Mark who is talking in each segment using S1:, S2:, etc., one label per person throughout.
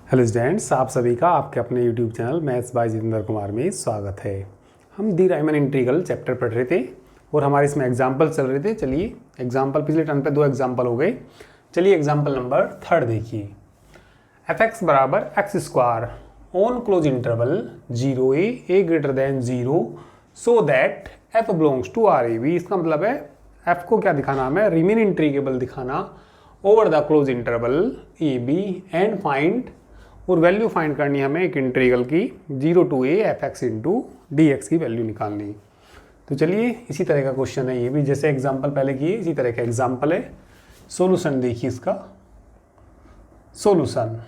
S1: Hello students, आप सभी का आपके अपने YouTube channel maths by Jitendra Kumar में स्वागत है। हम दी रायमन इंटीग्रल चैप्टर पढ़ रहे थे और हमारे इसमें एग्जाम्पल चल रहे थे। चलिए एग्जाम्पल, पिछले टर्न पे 2 एग्जाम्पल हो गए। चलिए एग्जाम्पल नंबर 3 देखिए। एफ एक्स बराबर x square on close interval 0a a greater than 0 so that f belongs to R a b. इसका मतलब है f को क्या दिखाना हमें, रिमेन इंटीग्रेबल दिखाना over the close interval a b and find, और वैल्यू फाइंड करनी हमें एक इंटीग्रल की 0 to a f x into d x की वैल्यू निकालनी। तो चलिए इसी तरह का क्वेश्चन है ये भी, जैसे एग्जाम्पल पहले किए इसी तरह का एग्जाम्पल है। सॉल्यूशन देखिए इसका। सॉल्यूशन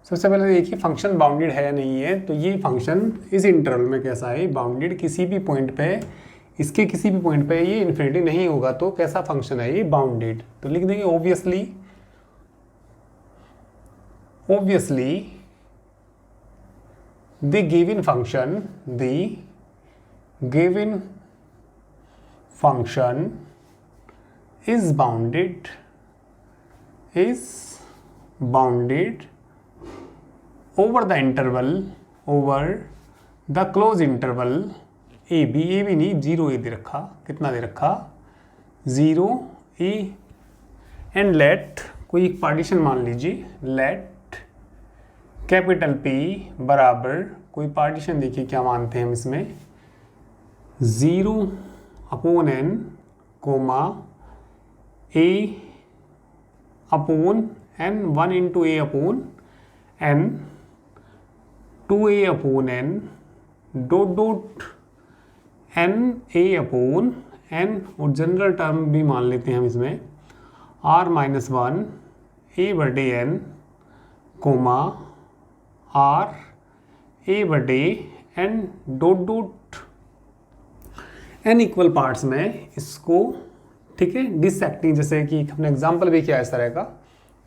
S1: सबसे पहले देखिए फंक्शन बाउंडेड है या नहीं है। तो ये फंक्शन इस इंटरवल में कैसा है, बाउंडेड। किसी भी पॉइंट पे, इसके किसी भी पॉइंट पे ये इन्फिनिटी नहीं होगा तो कैसा फंक्शन है ये, बाउंडेड। तो लिख देंगे obviously the given function is bounded over the closed interval a b नहीं 0a दे रखा, कितना दे रखा 0a, एंड लेट कोई एक पार्टीशन मान लीजिए, लेट कैपिटल P बराबर कोई पार्टीशन, देखिए क्या मानते हैं हम इसमें 0/n comma a upon n 1 into a upon n 2a upon n dot dot n a upon n, और जनरल टर्म भी मान लेते हैं हम इसमें r-1 a बटे n कोमा r a बटे n dot dot n equal parts में इसको, ठीक है, डिसेक्टिंग, जैसे कि हमने एग्जाम्पल भी किया इस तरह का।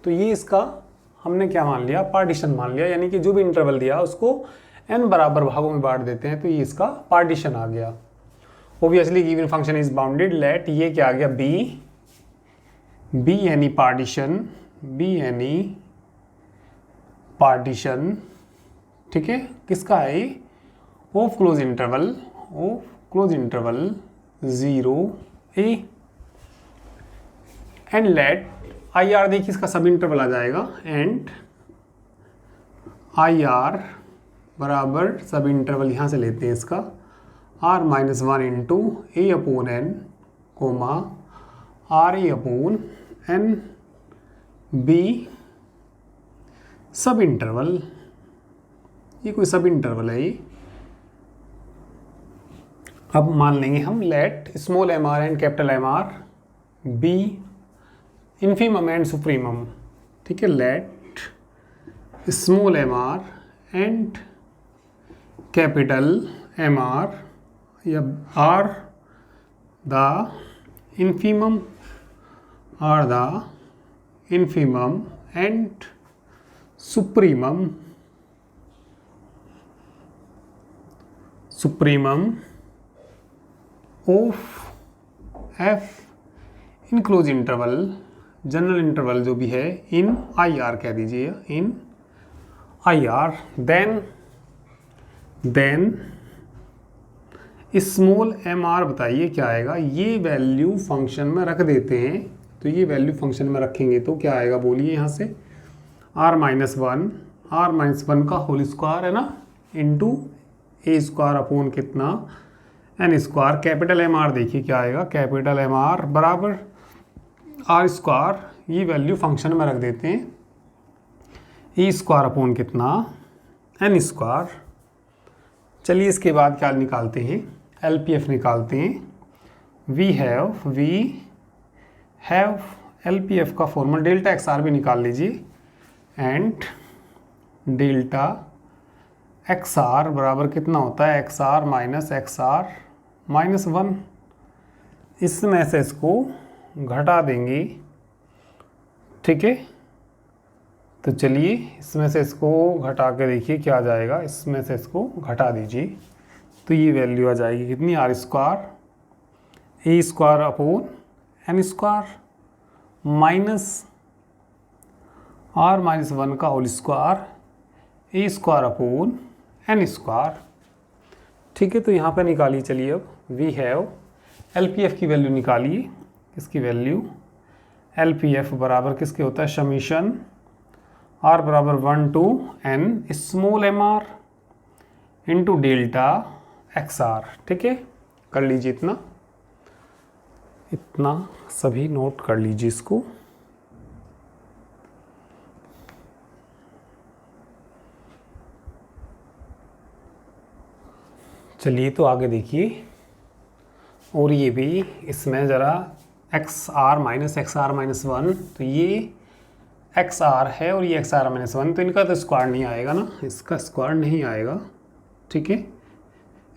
S1: तो ये इसका हमने क्या मान लिया, पार्टीशन मान लिया, यानी कि जो भी इंटरवल दिया उसको n बराबर भागों में बांट देते हैं, तो ये इसका पार्टीशन आ गया। Obviously given function is bounded, let ये क्या आ गया बी एनी पार्टीशन, ठीक है, किसका है, of close interval 0a, and let I R, देखिए इसका सब इंटरवल आ जाएगा, एंड आई आर बराबर सब इंटरवल यहाँ से लेते हैं इसका r-1 into a upon n comma r a upon n b subinterval, ये कोई सब इंटरवल है ये। अब मान लेंगे हम let small M R and capital M R be infimum and supremum, ठीक है, let small M R and capital M R या are the infimum and supremum of F in close interval, general interval जो भी है, in I R कह दीजिए, in I R. Then small M R बताइए क्या आएगा, ये वैल्यू फंक्शन में रख देते हैं। तो ये वैल्यू फंक्शन में रखेंगे तो क्या आएगा, बोलिए यहाँ से r-1 का होल स्क्वायर है ना, इंटू a स्क्वायर अपॉन कितना n square, capital M R देखिए क्या आएगा, कैपिटल एम आर बराबर r स्क्वायर, ये वैल्यू फंक्शन में रख देते हैं, e स्क्वायर अपॉन कितना n स्क्वायर। चलिए इसके बाद क्या निकालते हैं, LPF निकालते हैं। वी हैव LPF का फॉर्मूला डेल्टा एक्स आर भी निकाल लीजिए, एंड डेल्टा एक्स आर बराबर कितना होता है, एक्स आर माइनस 1। इसमें से इसको घटा देंगे, ठीक है। तो चलिए इसमें से इसको घटा के देखिए क्या आ जाएगा, इसमें से इसको घटा दीजिए तो ये वैल्यू आ जाएगी कितनी, r square a square upon n square minus r minus one का whole square a square upon n square. ठीक है, तो यहाँ पे निकालिए। चलिए अब we have L P F की वैल्यू निकालिए। किसकी वैल्यू? एल पी एफ बराबर किसके होता है? समीशन आर बराबर 1 to n small M r into delta x r. ठीक है, कर लीजिए इतना इतना सभी नोट कर लीजिए इसको। चलिए तो आगे देखिए, और ये भी इसमें ज़रा एक्स आर माइनस वन, तो ये एक्स आर है और ये एक्स आर माइनस वन, तो इनका तो स्क्वायर नहीं आएगा ना, इसका स्क्वायर नहीं आएगा। ठीक है,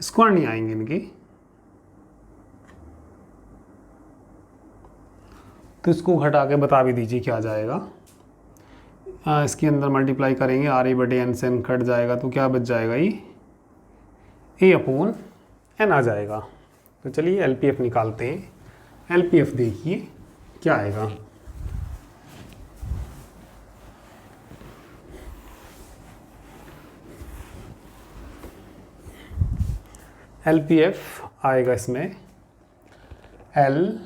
S1: स्क्वायर नहीं आएंगे इनके, तो इसको घटा के बता भी दीजिए क्या आ जाएगा। इसके अंदर मल्टीप्लाई करेंगे, आर ए बटे एन से एन कट जाएगा, तो क्या बच जाएगा? ये ए अपॉन एन आ जाएगा। तो चलिए एल पी एफ निकालते हैं। एल पी एफ देखिए क्या आएगा। एल पी एफ आएगा इसमें एल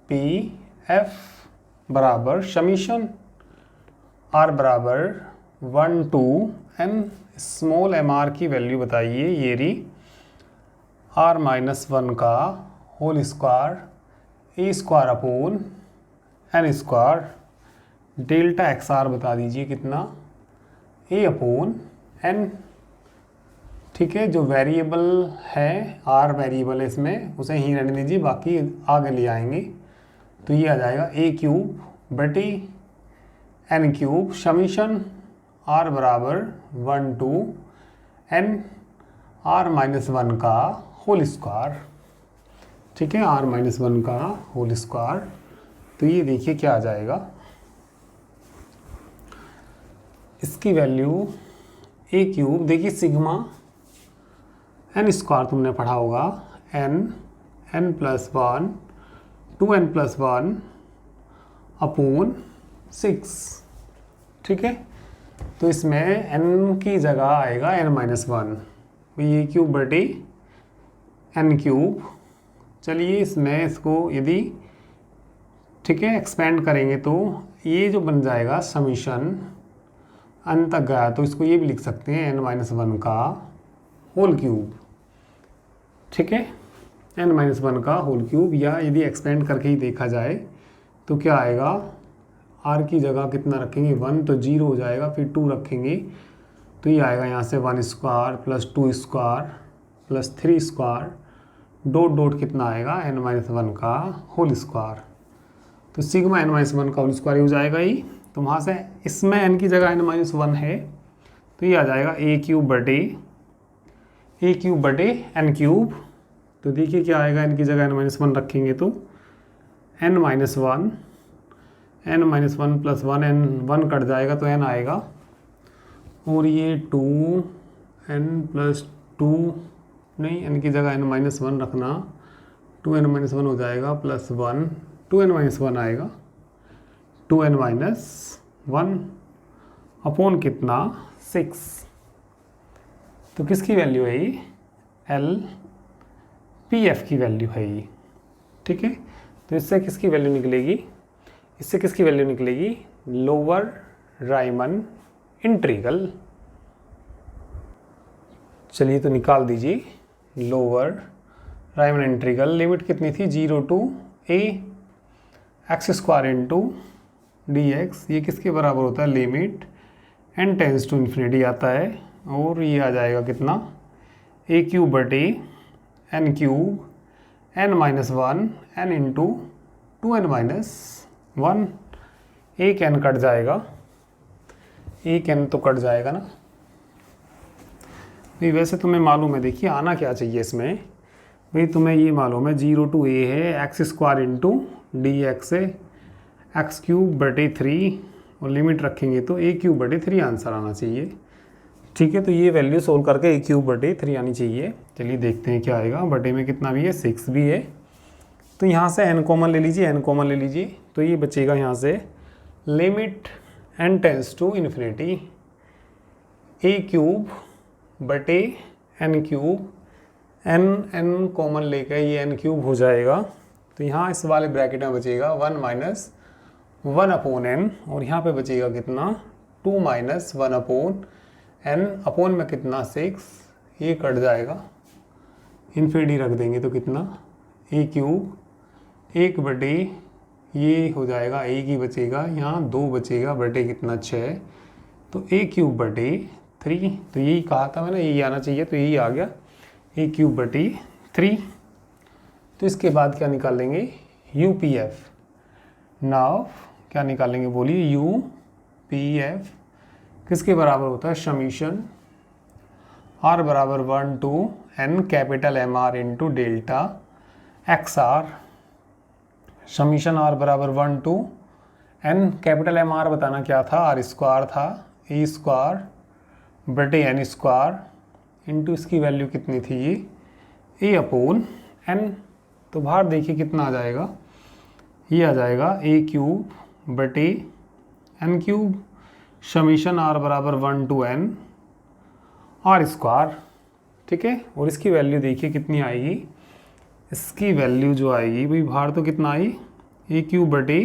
S1: पी एफ बराबर समीशन आर बराबर 1 to n small M r की वैल्यू बताइए। ये रही आर माइनस वन का whole square a square upon n square, delta x r बता दीजिए कितना? A upon n. ठीक है, जो वेरिएबल है आर वेरिएबल है इसमें, उसे ही रहने दीजिए, बाकी आगे ले आएंगे। तो ये आ जाएगा ए क्यूब बटे एन क्यूब समीशन आर बराबर 1 to n r minus one का होल स्क्वायर। ठीक है, आर माइनस वन का होल स्क्वायर। तो ये देखिए क्या आ जाएगा, इसकी वैल्यू ए क्यूब, देखिए सिग्मा एन स्क्वायर तुमने पढ़ा होगा, n plus one 2n plus one upon 6। ठीक है, तो इसमें n की जगह आएगा n माइनस वन, ये क्यूब बटे n क्यूब। चलिए इसमें इसको यदि ठीक है एक्सपेंड करेंगे तो ये जो बन जाएगा समीशन n तक गया, तो इसको ये भी लिख सकते हैं n माइनस वन का होल क्यूब। ठीक है, n माइनस वन का होल क्यूब, या यदि एक्सपेंड करके ही देखा जाए तो क्या आएगा? r की जगह कितना रखेंगे? 1, तो 0 हो जाएगा, फिर 2 रखेंगे तो ये आएगा यहाँ से 1 square plus 2 square plus 3 square, dot dot कितना आएगा? n माइनस वन का होल स्क्वायर। तो सिग्मा n माइनस वन का होल स्क्वायर हो जाएगा ही। तो वहाँ से इसमें n की जगह n माइनस वन है, तो ये आ जाएगा ए क्यूब बटे एन क्यूब। तो देखिए क्या आएगा, n की जगह n माइनस वन रखेंगे तो n minus one plus one, n one cut जाएगा तो n आएगा, और ये 2n प्लस 2 नहीं, n की जगह n माइनस वन रखना, 2n माइनस वन हो जाएगा प्लस 1, 2n माइनस वन आएगा, 2n माइनस वन अपॉन कितना? 6। तो किसकी वैल्यू है ये? एल पी एफ की वैल्यू है ये। ठीक है, तो इससे किसकी वैल्यू निकलेगी? इससे किसकी वैल्यू निकलेगी? Lower Riemann integral. चलिए तो निकाल दीजिए लोअर राइमन इंटीग्रल। लिमिट कितनी थी? 0 to a x square into d x. ये किसके बराबर होता है? Limit n tends to infinity आता है, और ये आ जाएगा कितना? ए क्यूब बटे n cube n minus one n into 2n minus one. एक n कट जाएगा, एक n तो कट जाएगा ना भाई। वैसे तुम्हें मालूम है, देखिए आना क्या चाहिए इसमें भाई, तुम्हें ये मालूम है 0 to a है x square into d x है एक्स क्यूब बटे 3, और लिमिट रखेंगे तो ए क्यूब बटे 3 आंसर आना चाहिए। ठीक है, तो ये वैल्यू सोल्व करके ए क्यूब बटे 3 आनी चाहिए। चलिए देखते हैं क्या आएगा। बटे में कितना भी है? 6 भी है, तो यहाँ से n कॉमन ले लीजिए, n कॉमन ले लीजिए, तो ये बचेगा यहाँ से limit n tends to infinity a cube बटे एन क्यूब, एन कॉमन लेकर ये एन क्यूब हो जाएगा। तो यहाँ इस वाले ब्रैकेट में बचेगा 1 माइनस 1 अपॉन एन, और यहाँ पे बचेगा कितना 2 माइनस 1 अपॉन एन, अपॉन में कितना 6, ये कट जाएगा, इन्फिनिटी रख देंगे तो कितना ए क्यूब 1 बटे ये हो जाएगा, एक ही बचेगा, यहाँ 2 बचेगा बटे कितना 6, तो ए क्यूब बटे 3, तो यही कहा था मैंने, यही आना चाहिए, तो यही आ गया ए क्यूब बटे 3। तो इसके बाद क्या निकालेंगे यू पी एफ। नाउ क्या निकालेंगे बोलिए, यू पी एफ किसके बराबर होता है, समीशन आर बराबर 1 to n capital M r into delta x r, summation r बराबर 1 to n capital M r बताना क्या था, आर स्क्वायर था, ए स्क्वायर बटे एन स्क्वायर इंटू इसकी वैल्यू कितनी थी ये ए अपोन एन। तो बाहर देखिए कितना आ जाएगा, ये आ जाएगा ए क्यूब बटे एन क्यूब, समीशन आर बराबर 1 टू एन आर स्क्वायर, ठीक है। और इसकी वैल्यू देखिए कितनी आएगी, इसकी वैल्यू जो आएगी भाई बाहर तो कितना आई ए क्यूब बटे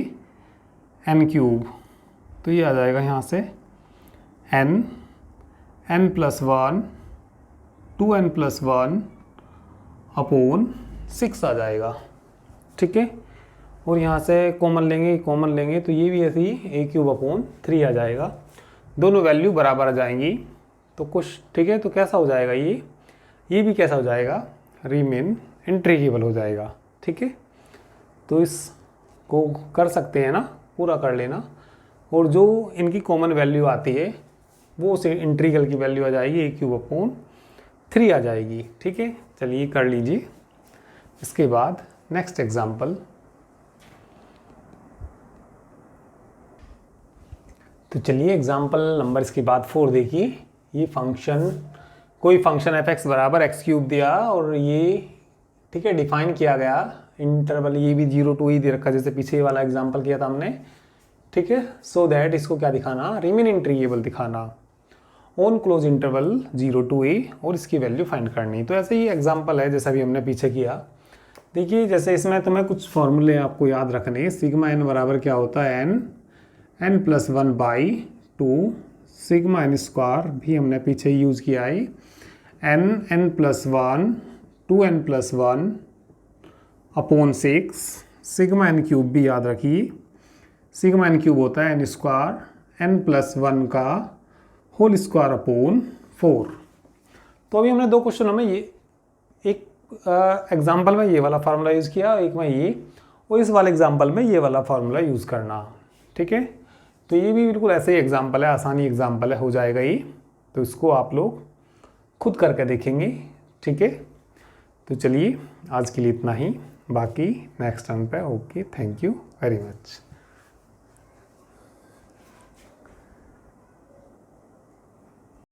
S1: एन क्यूब, तो ये आ जाएगा यहाँ से n plus 1 2n plus 1 upon 6 आ जाएगा, ठीक है। और यहाँ से कॉमन लेंगे तो ये भी ऐसे ही ए क्यूब अपॉन 3 आ जाएगा, दोनों वैल्यू बराबर आ जाएंगी तो कुछ, ठीक है। तो कैसा हो जाएगा ये भी कैसा हो जाएगा, रीमेन इंटीग्रेबल हो जाएगा, ठीक है। तो इसको कर सकते हैं ना, पूरा कर लेना, और जो इनकी कॉमन वैल्यू आती है वो उस इंटीग्रल की वैल्यू आ जाएगी ए क्यूब अपॉन 3 आ जाएगी, ठीक है। चलिए कर लीजिए। इसके बाद नेक्स्ट एग्जाम्पल, तो चलिए एग्जाम्पल नंबर इसके बाद 4 देखिए। ये फंक्शन, कोई फंक्शन एफ एक्स बराबर एक्स क्यूब दिया और ये, ठीक है, डिफाइन किया गया इंटरवल, ये भी 0 to e दे रखा जैसे पीछे वाला एग्जाम्पल किया था हमने, ठीक है। सो दैट इसको क्या दिखाना, रिमेन इंटीग्रेबल दिखाना on close interval 0 to a, और इसकी वैल्यू फाइंड करनी। तो ऐसे ही एग्जाम्पल है जैसा भी हमने पीछे किया। देखिए जैसे इसमें तुम्हें कुछ फॉर्मूले आपको याद रखने, सिग्मा एन बराबर क्या होता है n plus 1 by 2, sigma n square भी हमने पीछे यूज़ किया है, n plus 1 2n plus 1 upon 6, sigma n cube भी याद रखिए, सिग्मा एन क्यूब होता है एन स्क्वायर एन प्लस 1 का होल स्क्वायर अपॉन 4। तो अभी हमने 2 क्वेश्चनों में ये एक एग्जाम्पल में ये वाला फार्मूला यूज़ किया, एक में ये, और इस वाले एग्जाम्पल में ये वाला फार्मूला यूज़ करना, ठीक है। तो ये भी बिल्कुल ऐसे ही एग्जाम्पल है, आसानी एग्जाम्पल है, हो जाएगा ये। तो इसको आप लोग खुद करके देखेंगे, ठीक है। तो चलिए आज के लिए इतना ही, बाकी नेक्स्ट टर्न पे। Okay, thank you very much.